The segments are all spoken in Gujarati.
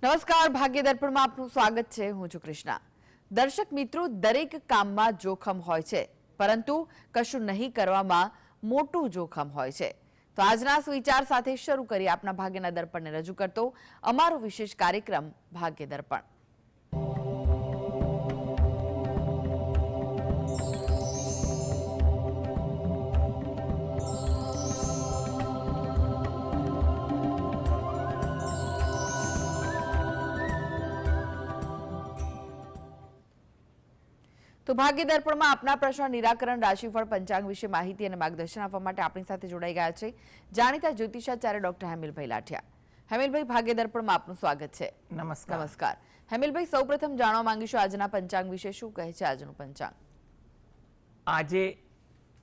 નમસ્કાર, ભાગ્ય દર્પણમાં આપનું સ્વાગત છે. હું છું કૃષ્ણા. દર્શક મિત્રો, દરેક કામમાં જોખમ હોય છે, પરંતુ કશું નહીં કરવામાં મોટું જોખમ હોય છે. તો આજના સુવિચાર સાથે શરૂ કરી આપના ભાગ્યના દર્પણને રજૂ કરતો અમારો વિશેષ કાર્યક્રમ ભાગ્ય દર્પણ. તો ભાગ્ય દર્પણમાં આપના પ્રશ્ન નિરાકરણ, રાશિફળ, પંચાંગ વિશે માહિતી અને માર્ગદર્શન આપવા માટે આપણી સાથે જોડાઈ ગયા છે જાણીતા જ્યોતિષાચાર્ય ડોક્ટર હેમિલભાઈ લાઠિયા. હેમિલભાઈ, ભાગ્ય દર્પણમાં આપનું સ્વાગત છે. નમસ્કાર. હેમિલભાઈ, સૌપ્રથમ જાણવા માંગીશું આજના પંચાંગ વિશે. શું કહે છે આજનું પંચાંગ? આજે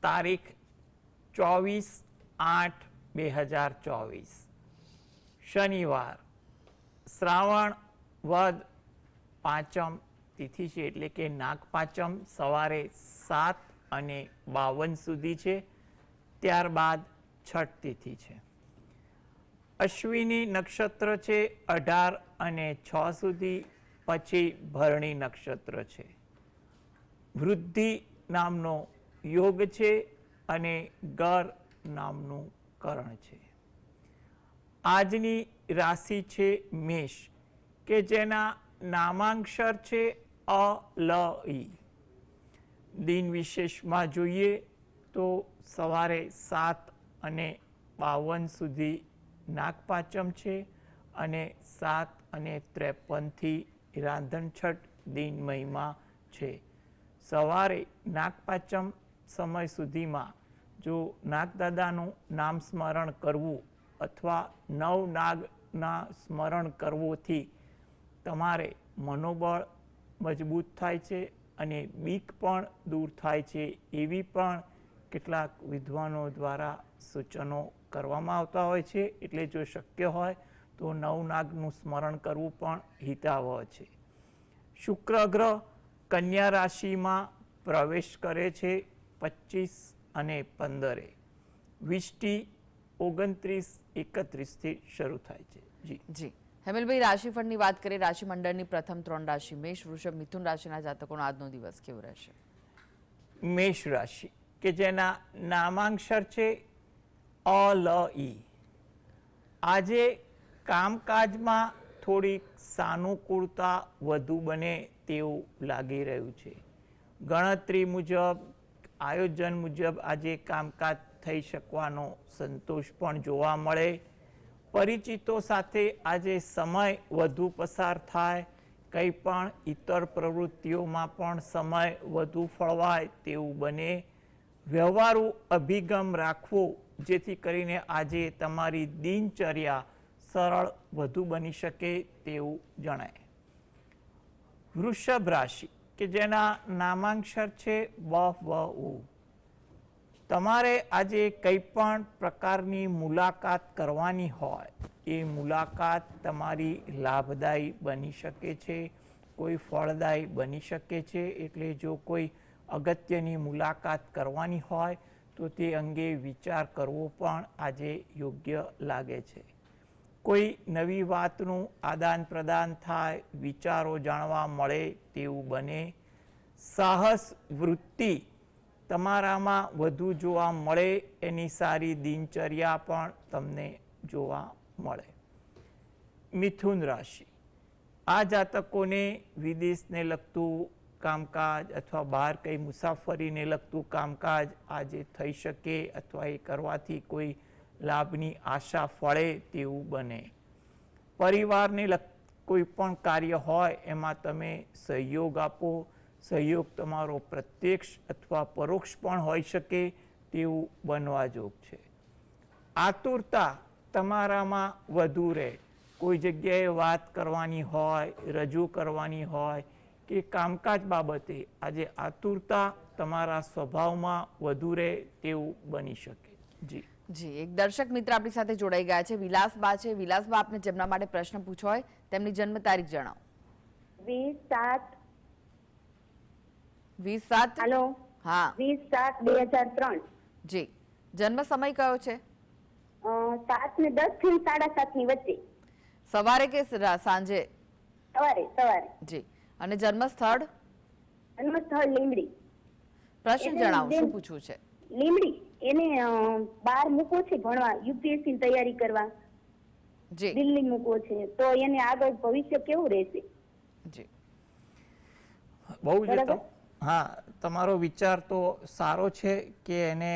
તારીખ 24/8/2024 શનિવાર, શ્રાવણ વદ પાંચમ તિથિ છે, એટલે કે નાગ પાંચમ સવારે 7:52 સુધી છે. ત્યારબાદ છઠ તિથિ છે. અશ્વિની નક્ષત્ર છે 18:06 સુધી, પછી ભરણી નક્ષત્ર છે. વૃદ્ધિ નામનો યોગ છે અને ગર નામનું કરણ છે. આજની રાશિ છે મેષ, કે જેના નામાંક્ષર છે અ લ ઈ. દિન વિશેષમાં જોઈએ તો સવારે 7:52 સુધી નાગપાંચમ છે અને 7:53 રાંધણછઠ દિન મહિમા છે. સવારે નાગપાંચમ સમય સુધીમાં જો નાગદાદાનું નામ સ્મરણ કરવું અથવા નવ નાગના સ્મરણ કરવાથી તમારે મનોબળ મજબૂત થાય છે અને બીક પણ દૂર થાય છે, એવી પણ કેટલાક વિદ્વાનો દ્વારા સૂચનો કરવામાં આવતા હોય છે. એટલે જો શક્ય હોય તો નવનાગનું સ્મરણ કરવું પણ હિતાવહ છે. શુક્ર ગ્રહ કન્યા રાશિમાં પ્રવેશ કરે છે 25 અને 15. વિષ્ટિ 29-31 થી શરૂ થાય છે. જી હેમિલભાઈ, રાશિફળની વાત કરીએ. રાશિમંડળની પ્રથમ 3 રાશિ મેષ, વૃષભ, મિથુન રાશિના જાતકોનો આજનો દિવસ કેવો રહેશે? મેષ રાશિ, કે જેના નામાંક્ષર છે અ લ ઈ. આજે કામકાજમાં થોડીક સાનુકૂળતા વધુ બને તેવું લાગી રહ્યું છે. ગણતરી મુજબ, આયોજન મુજબ આજે કામકાજ થઈ શકવાનો સંતોષ પણ જોવા મળે. પરિચિતો સાથે આજે સમય વધુ પસાર થાય. કંઈ પણ ઇતર પ્રવૃત્તિઓમાં પણ સમય વધુ ફળવાય તેવું બને. વ્યવહારુ અભિગમ રાખવો, જેથી કરીને આજે તમારી દિનચર્યા સરળ વધુ બની શકે તેવું જણાય. વૃષભ રાશિ, કે જેના નામાંક્ષર છે બ વ ઉ. તમારે આજે કંઈ પણ પ્રકારની મુલાકાત કરવાની હોય, એ મુલાકાત તમારી લાભદાયી બની શકે છે, કોઈ ફળદાયી બની શકે છે. એટલે જો કોઈ અગત્યની મુલાકાત કરવાની હોય તો તે અંગે વિચાર કરવો પણ આજે યોગ્ય લાગે છે. કોઈ નવી વાતનું આદાન પ્રદાન થાય, વિચારો જાણવા મળે તેવું બને. સાહસ વૃત્તિ તમારામાં વધુ જોવા મળે, એની સારી દિનચર્યા પણ તમને જોવા મળે. મિથુન રાશિ, આ જાતકોને વિદેશને લગતું કામકાજ અથવા બહાર કંઈ મુસાફરીને લગતું કામકાજ આજે થઈ શકે અથવા એ કરવાથી કોઈ લાભની આશા ફળે તેવું બને. પરિવારને કોઈ પણ કાર્ય હોય એમાં તમે સહયોગ આપો. સહયોગ તમારો પ્રત્યક્ષ અથવા પરોક્ષ પણ હોઈ શકે તેવું બનવા જોગ છે. આતુરતા તમારામાં વધુ રહે. કોઈ જગ્યાએ વાત કરવાની હોય, રજૂ કરવાની હોય કે કામકાજ બાબતે આજે આતુરતા તમારા સ્વભાવમાં વધુ રહે તેવું બની શકે. જી એક દર્શક મિત્ર આપણી સાથે જોડાઈ ગયા છે, વિલાસબા છે. વિલાસબા, આપને જેમના માટે પ્રશ્ન પૂછવો હોય તેમની જન્મ તારીખ જણાવો. 20/7. હેલો, હા, 20/7/2003. જી. જન્મ સમય કયો છે? 7 ને 10 થી 7:30 ની વચ્ચે. સવારે કે સાંજે? સવારે. જી. અને જન્મ સ્થળ? જન્મ સ્થળ લીમડી. પ્રશ્ન જણાવો, શું પૂછવું છે? લીમડી એને બહાર મૂકવો છે ભણવા, યુપીએસસી ની તૈયારી કરવા. જી દિલ્હી મૂકવો છે, તો એને આગળ ભવિષ્ય કેવું રહેશે? જી. બહુ જ બરાબર. હા, તમારો વિચાર તો સારો છે કે એને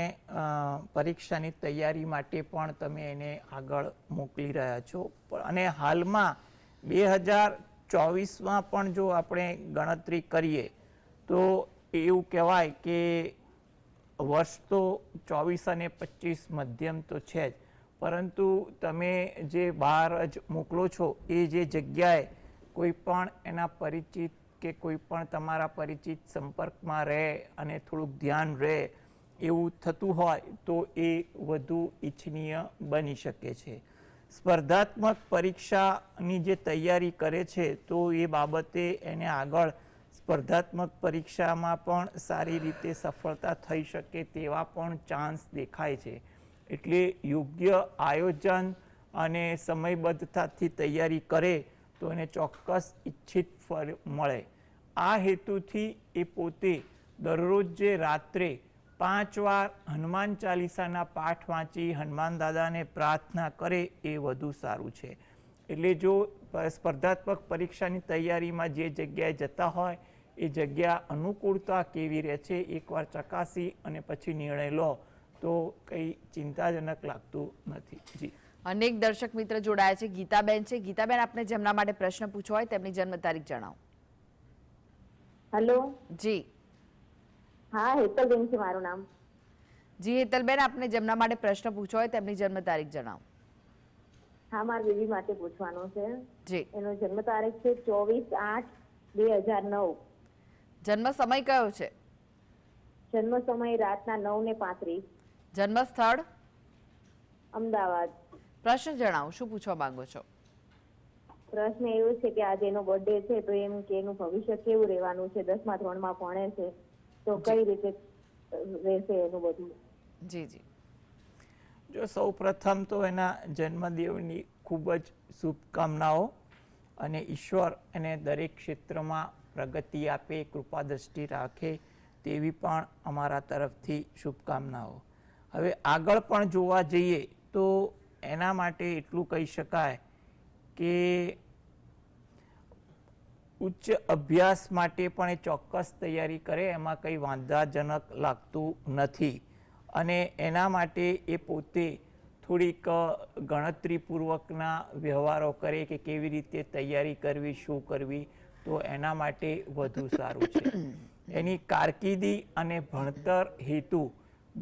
પરીક્ષાની તૈયારી માટે પણ તમે એને આગળ મોકલી રહ્યા છો. અને હાલમાં 2024માં પણ જો આપણે ગણતરી કરીએ તો એવું કહેવાય કે વર્ષ તો 24 અને 25 મધ્યમ તો છે જ, પરંતુ તમે જે બહાર જ મોકલો છો એ જે જગ્યાએ કોઈ પણ એના પરિચિત કે કોઈ પણ તમારા પરિચિત સંપર્કમાં રહે અને થોડુંક ધ્યાન રહે એવું થતું હોય તો એ વધુ ઈચ્છનીય બની શકે છે. સ્પર્ધાત્મક પરીક્ષાની જે તૈયારી કરે છે તો એ બાબતે એને આગળ સ્પર્ધાત્મક પરીક્ષામાં પણ સારી રીતે સફળતા થઈ શકે તેવા પણ ચાન્સ દેખાય છે. એટલે યોગ્ય આયોજન અને સમયબદ્ધતાથી તૈયારી કરે તો એને ચોક્કસ ઈચ્છિત ફળ મળે. આ હેતુથી એ પોતે દરરોજ જે રાત્રે 5 વાર હનુમાન ચાલીસાના પાઠ વાંચી હનુમાન દાદાને પ્રાર્થના કરે એ વધુ સારું છે. એટલે જો સ્પર્ધાત્મક પરીક્ષાની તૈયારીમાં જે જગ્યાએ જતા હોય એ જગ્યા અનુકૂળતા કેવી રહે છે એકવાર ચકાસી અને પછી નિર્ણય લો તો કંઈ ચિંતાજનક લાગતું નથી. જી. અનેક દર્શક મિત્ર જોડાયા છે. ગીતાબેન છે. ગીતાબેન, આપને જેમના માટે પ્રશ્ન પૂછવો હોય તેમની જન્મ તારીખ જણાવો. હેલો. જી. હા, હેતલબેન છે મારું નામ. જી હેતલબેન, આપને જેમના માટે પ્રશ્ન પૂછવો હોય તેમની જન્મ તારીખ જણાવો. હા, મારા બેબી માટે પૂછવાનું છે. જી. એનો જન્મ તારીખ છે 24/8/2009. જન્મ સમય કયો છે? જન્મ સમય રાતના 9:35. જન્મ સ્થળ? અમદાવાદ. પ્રશ્ન જણાવો, શું પૂછવા માંગો છો? પ્રશ્ન એવો છે કે આજે એનો બર્થડે છે તો એમ કે એનું ભવિષ્ય કેવું રહેવાનું છે. 10મા ધોરણમાં ભણે છે તો કઈ રીતે રહેશે એનું બધું? જી જી. જો સૌ પ્રથમ તો એના જન્મદિવસની ખૂબ જ શુભકામનાઓ અને ઈશ્વર એને દરેક ક્ષેત્રમાં પ્રગતિ આપે, કૃપા દ્રષ્ટિ રાખે તેવી પણ અમારા તરફથી શુભકામનાઓ. હવે આગળ પણ જોવા જઈએ તો એના માટે એટલું કહી શકાય કે ઉચ્ચ અભ્યાસ માટે પણ એ ચોક્કસ તૈયારી કરે, એમાં કંઈ વાંધાજનક લાગતું નથી. અને એના માટે એ પોતે થોડીક ગણતરીપૂર્વકના વ્યવહારો કરે કે કેવી રીતે તૈયારી કરવી, શું કરવી, તો એના માટે વધુ સારું છે. એની કારકિર્દી અને ભણતર હેતુ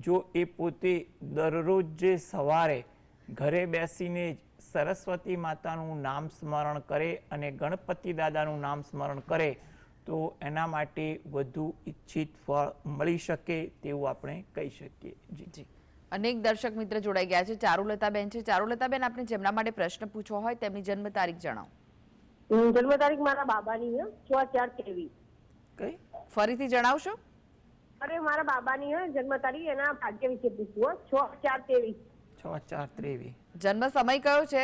જો એ પોતે દરરોજ જે સવારે ઘરે બેસીને જ સરસ્વતી માતાનું નામ સ્મરણ કરે અને ગણપતિ દાદાનું નામ સ્મરણ કરે તો એના માટે વધુ ઈચ્છિત ફળ મળી શકે તેવું આપણે કહી શકીએ. જી જી. અનેક દર્શક મિત્ર જોડાઈ ગયા છે. ચારુલતાબેન છે. ચારુલતાબેન, આપને જેમના માટે પ્રશ્ન પૂછવો હોય તેમની જન્મ તારીખ જણાવો. જન્મ તારીખ મારા બાબાની છે 6/4/23. કઈ ફરીથી જણાવશો? અરે મારા બાબાની જન્મ તારીખ એના ભાગ્ય વિશે પૂછવું. 6/4/23. 6/4/23. જન્મ સમય કયો છે?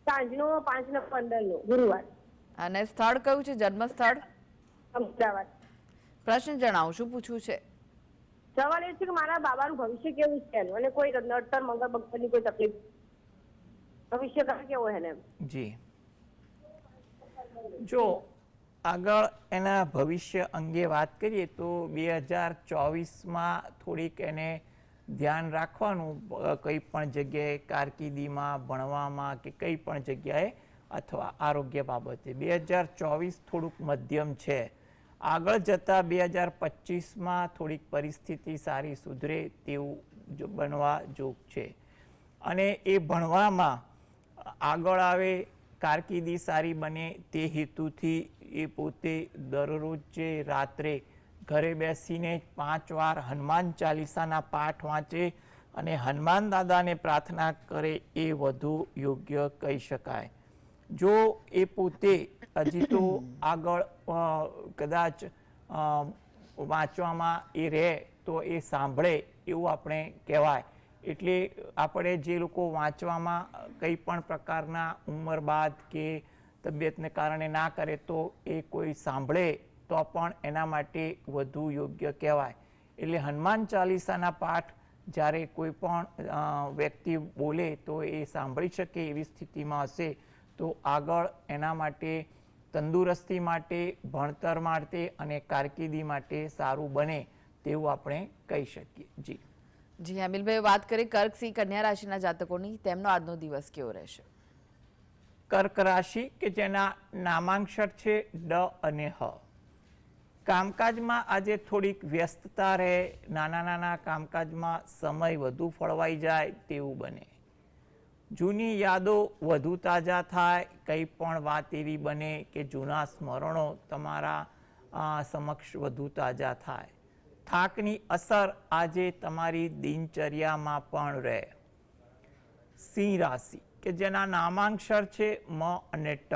સાંજનો 5:15 ગુરુવાર. અને સ્થળ કયું છે? જન્મ સ્થળ? અમદાવાદ. પ્રશ્ન જણાવો, શું પૂછવું છે? સવાલ એ છે કે મારા બાબાનું ભવિષ્ય કેવું છે એનું, અને કોઈ નડતર મંગળ બગડની કોઈ તકલીફ, ભવિષ્ય કેવો છે એમ? જી. જો આગળ એના ભવિષ્ય અંગે વાત કરીએ તો 2024માં થોડીક એને ધ્યાન રાખવાનું, કંઈ પણ જગ્યાએ કારકિર્દીમાં, ભણવામાં કે કંઈ પણ જગ્યાએ અથવા આરોગ્ય બાબતે 2024 થોડુંક મધ્યમ છે. આગળ જતાં 2025માં થોડીક પરિસ્થિતિ સારી સુધરે તેવું બનવા જોગ છે. અને એ ભણવામાં આગળ આવે, કારકિર્દી સારી બને તે હેતુથી એ પોતે દરરોજ જે રાત્રે ઘરે બેસીને 5 વાર હનુમાન ચાલીસાના પાઠ વાંચે અને હનુમાન દાદાને પ્રાર્થના કરે એ વધુ યોગ્ય કહી શકાય. જો એ પોતે હજી તો આગળ કદાચ વાંચવામાં એ રહે તો એ સાંભળે એવું આપણે કહેવાય. એટલે આપણે જે લોકો વાંચવામાં કંઈ પણ પ્રકારના ઉંમર બાદ કે તબિયતને કારણે ના કરે તો એ કોઈ સાંભળે તો પણ એના માટે વધુ યોગ્ય કહેવાય. એટલે હનુમાન ચાલીસાના પાઠ જ્યારે કોઈ પણ વ્યક્તિ બોલે તો એ સાંભળી શકે એવી સ્થિતિમાં હશે તો આગળ એના માટે તંદુરસ્તી માટે, ભણતર માટે અને કારકિર્દી માટે સારું બને તેવું આપણે કહી શકીએ. જી જી અમિલભાઈ, વાત કરીએ કર્ક સિંહ કન્યા રાશિના જાતકોની, તેમનો આજનો દિવસ કેવો રહેશે? કર્ક રાશિ કે જેના નામાંક્ષર છે ડ અને હ. કામકાજમાં આજે થોડીક વ્યસ્તતા રહે, નાના નાના કામકાજમાં સમય વધુ ફળવાઈ જાય તેવું બને. જૂની યાદો વધુ તાજા થાય, કંઈ પણ વાત એવી બને કે જૂના સ્મરણો તમારા સમક્ષ વધુ તાજા થાય. થાકની અસર આજે તમારી દિનચર્યામાં પણ રહે. સિંહ રાશિ કે જેના નામાંક્ષર છે મ અને ટ.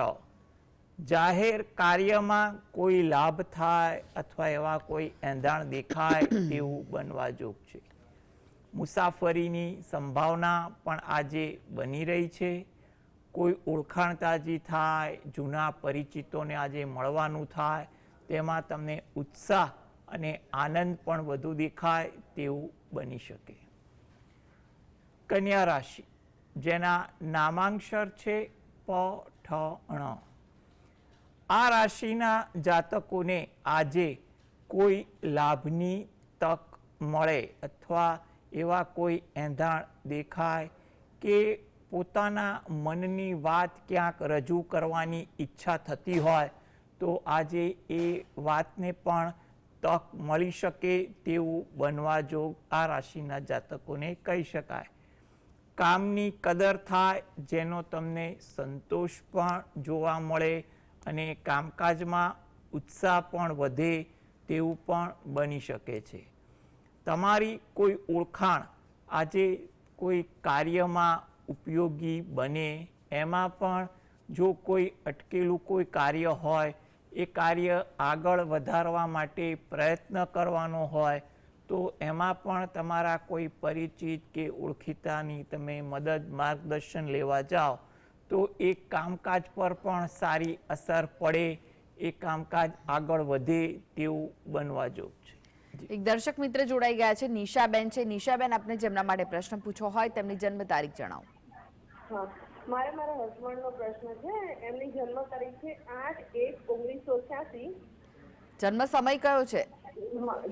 જાહેર કાર્યમાં કોઈ લાભ થાય અથવા એવા કોઈ એંધાણ દેખાય તેવું બનવા જોગ છે. મુસાફરીની સંભાવના પણ આજે બની રહી છે. કોઈ ઓળખાણ તાજી થાય, જૂના પરિચિતોને આજે મળવાનું થાય, તેમાં તમને ઉત્સાહ અને આનંદ પણ વધુ દેખાય તેવું બની શકે. કન્યા રાશિ જેના નામાંક્ષર છે પ ઠ ણ. આ રાશિના જાતકોને આજે કોઈ લાભની તક મળે અથવા એવા કોઈ એંધાણ દેખાય કે પોતાના મનની વાત ક્યાંક રજૂ કરવાની ઈચ્છા થતી હોય તો આજે એ વાતને પણ તક મળી શકે તેવું બનવા જોગ આ રાશિના જાતકોને કહી શકાય. કામની કદર થાય, જેનો તમને સંતોષ પણ જોવા મળે અને કામકાજમાં ઉત્સાહ પણ વધે તેવું પણ બની શકે છે. તમારી કોઈ ઓળખાણ આજે કોઈ કાર્યમાં ઉપયોગી બને, એમાં પણ જો કોઈ અટકેલું કોઈ કાર્ય હોય, એ કાર્ય આગળ વધારવા માટે પ્રયત્ન કરવાનો હોય તો એમાં પણ તમારા કોઈ પરિચિત કે ઓળખીતાની તમે મદદ માર્ગદર્શન લેવા જાઓ તો એ કામકાજ પર પણ સારી અસર પડે, એ કામકાજ આગળ વધે તેવું બનવા જોગ છે. એક દર્શક મિત્ર જોડાઈ ગયા છે, નિશાબેન છે. નિશાબેન, આપને જેમના માટે પ્રશ્ન પૂછવો હોય તેમની જન્મ તારીખ જણાવો. હા, મારા હસબન્ડનો પ્રશ્ન છે. એમની જન્મ તારીખ છે 8/1/1986. જન્મ સમય કયો છે?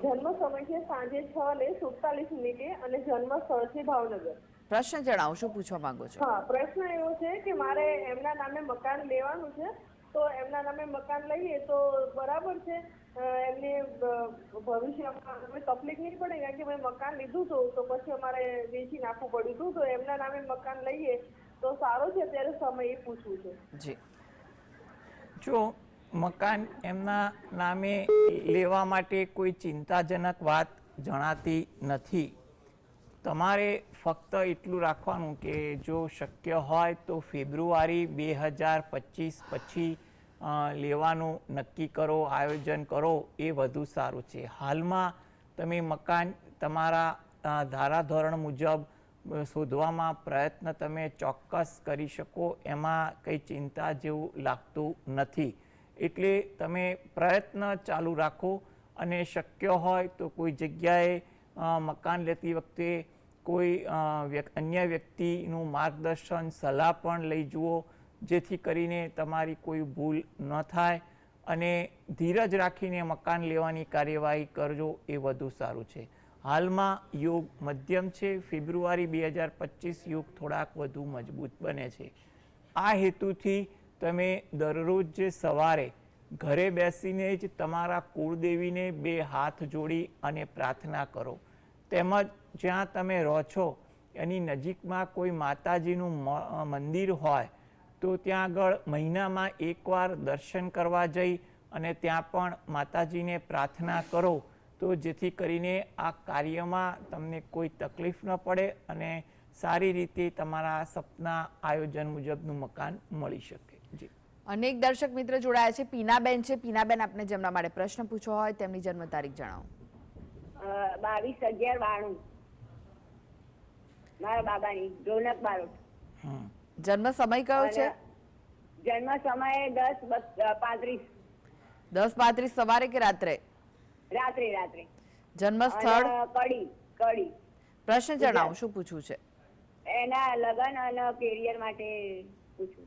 જન્મ સમય છે સાંજે 6:47 અને જન્મ સ્થળ છે ભાવનગર. પ્રશ્ન જણાવો, શું પૂછવા માંગો છો? હા, પ્રશ્ન એવો છે કે મારે એમના નામે મકાન લેવાનું છે, તો એમના નામે મકાન લઈએ તો બરાબર છે? એમને ભવિષ્યમાં કોઈ તકલીફ નહીં પડે? કારણ કે મેં મકાન લીધું હતું તો પછી અમારે વેચી નાખવું પડ્યું હતું, તો એમના નામે મકાન લઈએ તો સારો છે? અત્યારે સમય એ પૂછવું છે. જી, જો મકાન એમના નામે લેવા માટે કોઈ ચિંતાજનક વાત જણાતી નથી. તમારે ફક્ત એટલું રાખવાનું કે જો શક્ય હોય તો ફેબ્રુઆરી 2025 પછી લેવાનું નક્કી કરો, આયોજન કરો, એ વધુ સારું છે. હાલમાં તમે મકાન તમારા ધારાધોરણ મુજબ શોધવામાં પ્રયત્ન તમે ચોક્કસ કરી શકો, એમાં કંઈ ચિંતા જેવું લાગતું નથી. એટલે તમે પ્રયત્ન ચાલુ રાખો અને શક્ય હોય તો કોઈ જગ્યાએ મકાન લેતી વખતે કોઈ અન્ય વ્યક્તિનું માર્ગદર્શન, સલાહ પણ લઈ જુઓ, જેથી કરીને તમારી કોઈ ભૂલ ન થાય અને ધીરજ રાખીને મકાન લેવાની કાર્યવાહી કરજો, એ વધુ સારું છે. હાલમાં યોગ મધ્યમ છે. ફેબ્રુઆરી 2025 યોગ થોડાક વધુ મજબૂત બને છે. આ હેતુથી તમે દરરોજ સવારે ઘરે બેસીને જ તમારા કુળદેવીને 2 હાથ જોડી અને પ્રાર્થના કરો. તેમજ જ્યાં તમે રહો છો એની નજીકમાં કોઈ માતાજીનું મંદિર હોય તો ત્યાં આગળ મહિનામાં એકવાર દર્શન કરવા જઈ અને ત્યાં પણ માતાજીને પ્રાર્થના કરો, તો જેથી કરીને આ કાર્યમાં તમને કોઈ તકલીફ ન પડે અને સારી રીતે તમારા સપના આયોજન મુજબનું મકાન મળી શકે. જી, અનેક દર્શક મિત્ર જોડાયા છે. પીનાબેન છે. પીનાબેન, આપને જેમના માટે પ્રશ્ન પૂછવો હોય તેમની જન્મ તારીખ જણાવો. 22/11/92. મારા બાબાની રોનક બારોટ. હમ. જન્મ સમય કયો છે? જન્મ સમયે 10:35 10:35 સવારે કે રાત્રે? રાત્રે. જન્મ સ્થળ? અને કડી. પ્રશ્ન જણાવો, શું પૂછવું છે? એના લગ્ન અને કેરિયર માટે પૂછું.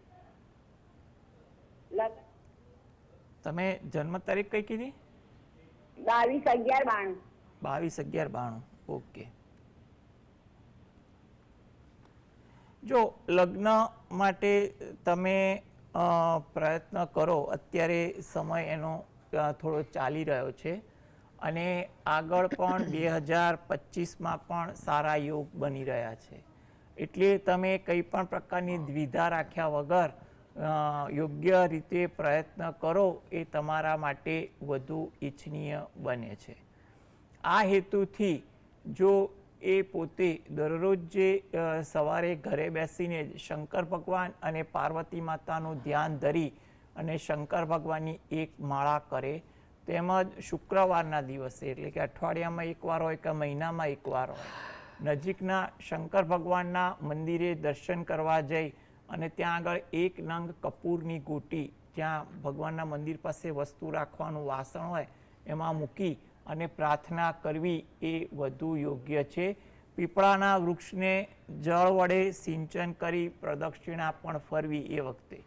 તમે જન્મ તારીખ કઈ કીધી? 22/11/92. 22/11/92. ઓકે. જો લગ્ન માટે તમે પ્રયત્ન કરો, અત્યારે સમય એનો થોડો ચાલી રહ્યો છે અને આગળ પણ 2025માં પણ સારા યોગ બની રહ્યા છે. એટલે તમે કંઈ પણ પ્રકારની દ્વિધા રાખ્યા વગર યોગ્ય રીતે પ્રયત્ન કરો એ તમારા માટે વધુ ઈચ્છનીય બને છે. આ હેતુથી જો એ પોતે દરરોજ જે સવારે ઘરે બેસીને જ શંકર ભગવાન અને પાર્વતી માતાનું ધ્યાન ધરી અને શંકર ભગવાનની એક માળા કરે, તેમજ શુક્રવારના દિવસે એટલે કે અઠવાડિયામાં એકવાર હોય કે મહિનામાં એકવાર હોય, નજીકના શંકર ભગવાનના મંદિરે દર્શન કરવા જઈ અને ત્યાં આગળ એક નંગ કપૂરની ગોટી, જ્યાં ભગવાનના મંદિર પાસે વસ્તુ રાખવાનું વાસણ હોય એમાં મૂકી અને પ્રાર્થના કરવી એ વધુ યોગ્ય છે. પીપળાના વૃક્ષને જળ વડે સિંચન કરી પ્રદક્ષિણા પણ ફરવી એ વખતે,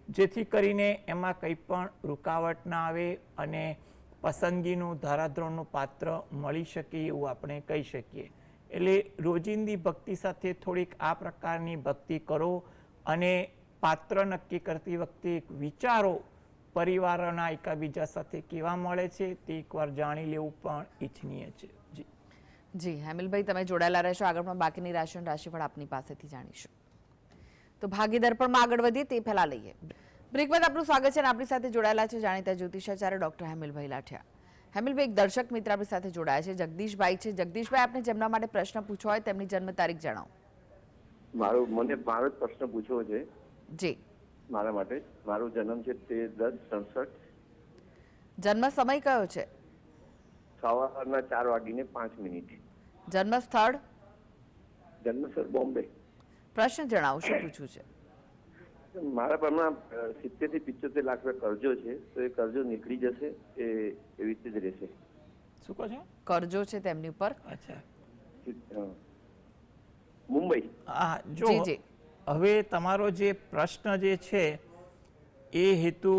જેથી કરીને એમાં કંઈ પણ રૂકાવટ ના આવે અને પસંદગીનું ધારાધોરણનું પાત્ર મળી શકે એવું આપણે કહી શકીએ. એટલે રોજિંદી ભક્તિ સાથે થોડીક આ પ્રકારની ભક્તિ કરો અને પાત્ર નક્કી કરતી વખતે વિચારો પરિવારોના એકાબીજા સાથે કેવા મળે છે તે એકવાર જાણી લેવું પણ ઈચ્છનીય છે. જી હેમિલભાઈ, તમે જોડાયેલા રહેશો. આગળ પણ બાકીની રાશિફળ આપની પાસેથી જાણીશું. તો ભાગીદાર પણ આગળ વધીએ તે પહેલા લઈએ બ્રેક બાદ આપનું સ્વાગત છે અને આપણી સાથે જોડાયેલા છે જાણીતા જ્યોતિષાચાર્ય ડોક્ટર હેમિલભાઈ લાઠિયા. હેમિલભાઈ, એક દર્શક મિત્ર આપણી સાથે જોડાયા છે, જગદીશભાઈ છે. જગદીશભાઈ, આપને જેમના માટે પ્રશ્ન પૂછવો હોય તેમની જન્મ તારીખ જણાવો. મને મારો જ પ્રશ્ન પૂછવો છે. જી. મારા માટે મારો જન્મ છે 13/10/67. જન્મ સમય કયો છે? સવારના 4:05. જન્મ સ્થળ? જન્મસ્થળ બોમ્બે. પ્રશ્ન જણાવો, શું પૂછવું છે? મારા પરમાં 70 થી 75 લાખ રૂપિયા કરજો છે, તો એ કરજો નીકળી જશે એ એવી રીતે જ રહેશે? શું કહો છો? કરજો છે તેમની ઉપર? અચ્છા, મુંબઈ. હા, જો જી જી. હવે તમારો જે પ્રશ્ન જે છે એ હેતુ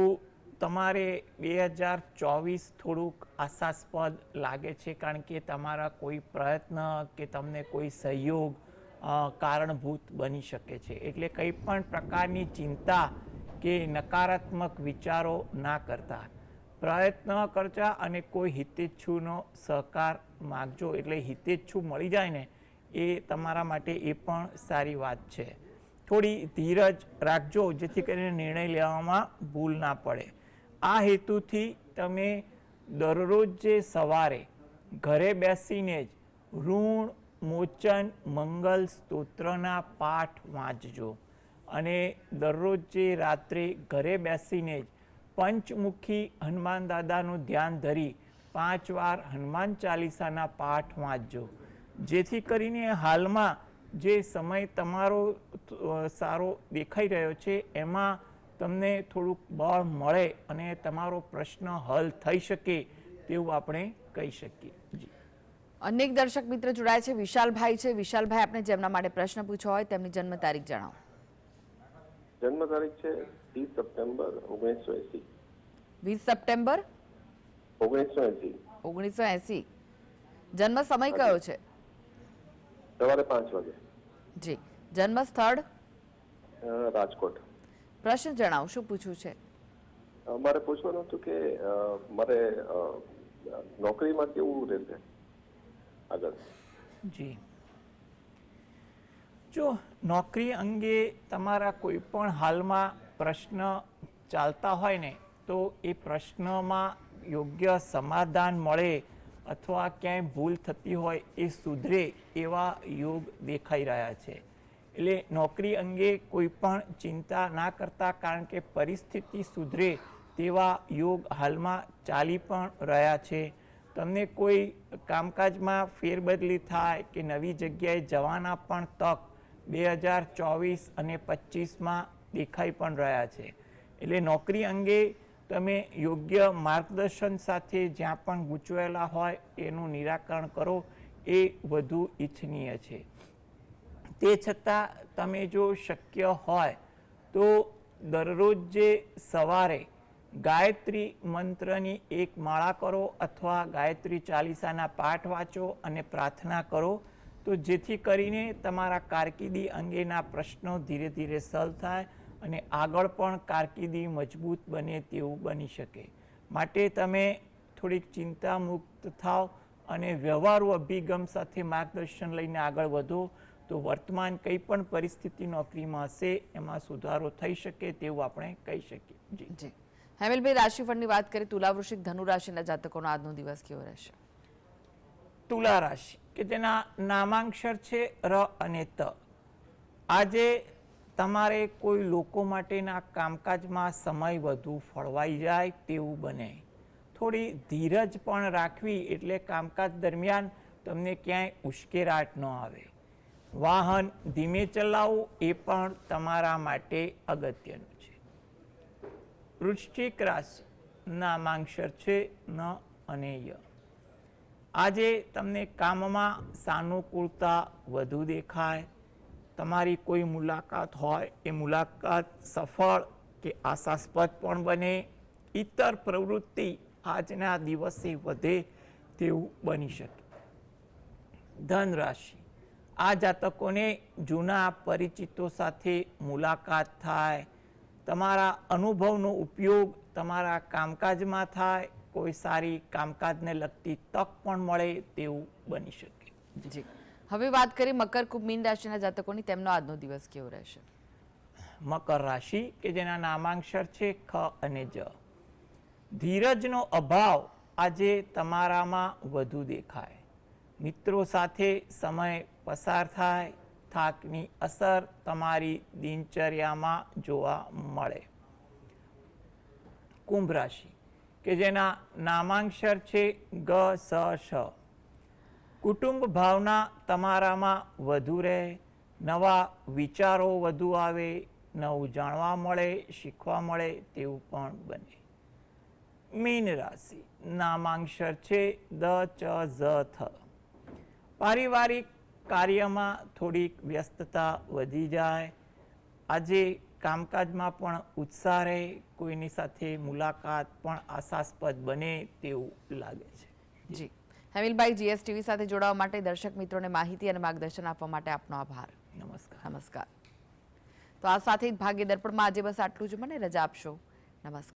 તમારે 2024 થોડુંક આશાસ્પદ લાગે છે, કારણ કે તમારા કોઈ પ્રયત્ન કે તમને કોઈ સહયોગ કારણભૂત બની શકે છે. એટલે કંઈ પણ પ્રકારની ચિંતા કે નકારાત્મક વિચારો ના કરતા, પ્રયત્ન કરતા અને કોઈ હિતેચ્છુનો સહકાર માગજો. એટલે હિતેચ્છુ મળી જાય ને એ તમારા માટે એ પણ સારી વાત છે. થોડી ધીરજ રાખજો જેથી કરીને નિર્ણય લેવામાં ભૂલ ના પડે. આ હેતુથી તમે દરરોજ જે સવારે ઘરે બેસીને જ ઋણ મોચન મંગલ સ્તોત્રના પાઠ વાંચજો અને દરરોજ જે રાત્રે ઘરે બેસીને જ પંચમુખી હનુમાન દાદાનું ધ્યાન ધરી 5 વાર હનુમાન ચાલીસાના પાઠ વાંચજો, જેથી કરીને હાલમાં જે સમય તમારો સારો દેખાઈ રહ્યો છે એમાં તમને થોડુંક બળ મળે અને તમારો પ્રશ્ન હલ થઈ શકે તેવું આપણે કહી શકીએ. જી. અનેક દર્શક મિત્ર જોડાયા છે. વિશાલભાઈ છે. વિશાલભાઈ, આપને જેમના માટે પ્રશ્ન પૂછવો હોય તેમની જન્મ તારીખ જણાવો. જન્મ તારીખ છે 30 સપ્ટેમ્બર 1980. 20 સપ્ટેમ્બર 1980. 1980. જન્મ સમય કયો છે? સવારે 5 વાગે. જી. જન્મ સ્થળ? રાજકોટ. પ્રશ્ન જણાવો, શું પૂછવું છે? મારે પૂછવાનું હતું કે મારે નોકરીમાં કેવું રહેશે આગળ? જી, જો નોકરી અંગે તમારા કોઈ પણ હાલમાં પ્રશ્ન ચાલતા હોય ને તો એ પ્રશ્નમાં યોગ્ય સમાધાન મળે અથવા ક્યાંય ભૂલ થતી હોય એ સુધરે એવા યોગ દેખાઈ રહ્યા છે. એટલે નોકરી અંગે કોઈ પણ ચિંતા ના કરતા, કારણ કે પરિસ્થિતિ સુધરે તેવા યોગ હાલમાં ચાલી પણ રહ્યા છે. તમને કોઈ કામકાજમાં ફેરબદલી થાય કે નવી જગ્યાએ જવાના પણ તક 2024 અને 25માં દેખાઈ પણ રહ્યા છે. એટલે નોકરી અંગે તમે યોગ્ય માર્ગદર્શન સાથે જ્યાં પણ ગૂંચવાયેલા હોય એનું નિરાકરણ કરો એ વધુ ઈચ્છનીય છે. તે છતાં તમે જો શક્ય હોય તો દરરોજ જે સવારે ગાયત્રી મંત્રની એક માળા કરો અથવા ગાયત્રી ચાલીસાના પાઠ વાંચો અને પ્રાર્થના કરો, તો જેથી કરીને તમારા કારકિર્દી અંગેના પ્રશ્નો ધીરે ધીરે સોલ્વ થાય અને આગળ પણ કારકિર્દી મજબૂત બને તેવું બની શકે. માટે તમે થોડીક ચિંતા મુક્ત થાવ અને વ્યવહારુ અભિગમ સાથે માર્ગદર્શન લઈને આગળ વધો તો વર્તમાન કંઈ પણ પરિસ્થિતિ નોકરીમાં હશે એમાં સુધારો થઈ શકે તેવું આપણે કહી શકીએ. જી હેમિલભાઈ, રાશિફળની વાત કરીએ, તુલા, વૃશ્ચિક, ધનુ રાશિના જાતકોનો આજનો દિવસ કેવો રહેશે? તુલા રાશિ કે જેના નામાંક્ષર છે ર અને ત. આજે તમારે કોઈ લોકો માટેના કામકાજમાં સમય વધુ ફળવાઈ જાય તેવું બને. થોડી ધીરજ પણ રાખવી એટલે કામકાજ દરમિયાન તમને ક્યાંય ઉશ્કેરાટ ન આવે. વાહન ધીમે ચલાવવું એ પણ તમારા માટે અગત્યનું છે. વૃશ્ચિક રાશિ નામાંક્ષર છે ન અને ય. આજે તમને કામમાં સાનુકૂળતા વધુ દેખાય. તમારી કોઈ મુલાકાત હોય એ મુલાકાત સફળ કે આશાસ્પદ પણ બને. ઇતર પ્રવૃત્તિ આજના દિવસે વધે તેવું બની શકે. ધન રાશિ, આ જાતકોને જૂના પરિચિતો સાથે મુલાકાત થાય. તમારા અનુભવનો ઉપયોગ તમારા કામકાજમાં થાય. કોઈ સારી કામકાજને લગતી તક પણ મળે તેવું બની શકે. જી, હવે વાત કરીએ મકર, કુંભ, મીન રાશિના જાતકોની, તેમનો આજનો દિવસ કેવો રહેશે? મકર રાશિ કે જેના નામાંક્ષર છે ખ અને જ. ધીરજનો અભાવ આજે તમારામાં વધુ દેખાય. મિત્રો સાથે સમય પસાર થાય. થાકની અસર તમારી દિનચર્યામાં જોવા મળે. કુંભ રાશિ કે જેના નામાંક્ષર છે ગ, સ, શ. કુટુંબ ભાવના તમારામાં વધુ રહે. નવા વિચારો વધુ આવે. નવું જાણવા મળે, શીખવા મળે તેવું પણ બને. મીન રાશિ નામાંક્ષર છે દ, ચ, ઝ, થ. પારિવારિક કાર્યમાં થોડીક વ્યસ્તતા વધી જાય. આજે કામકાજમાં પણ ઉત્સાહ રહે. કોઈની સાથે મુલાકાત પણ આશાસ્પદ બને તેવું લાગે છે. જી હેમિલભાઈ, જીએસટીવી સાથે જોડાવા માટે દર્શક મિત્રોને માહિતી અને માર્ગદર્શન આપવા માટે આપનો આભાર. નમસ્કાર. નમસ્કાર. તો આ સાથે જ ભાગ્ય દર્પણમાં આજે બસ આટલું જ. મને રજા આપશો. નમસ્કાર.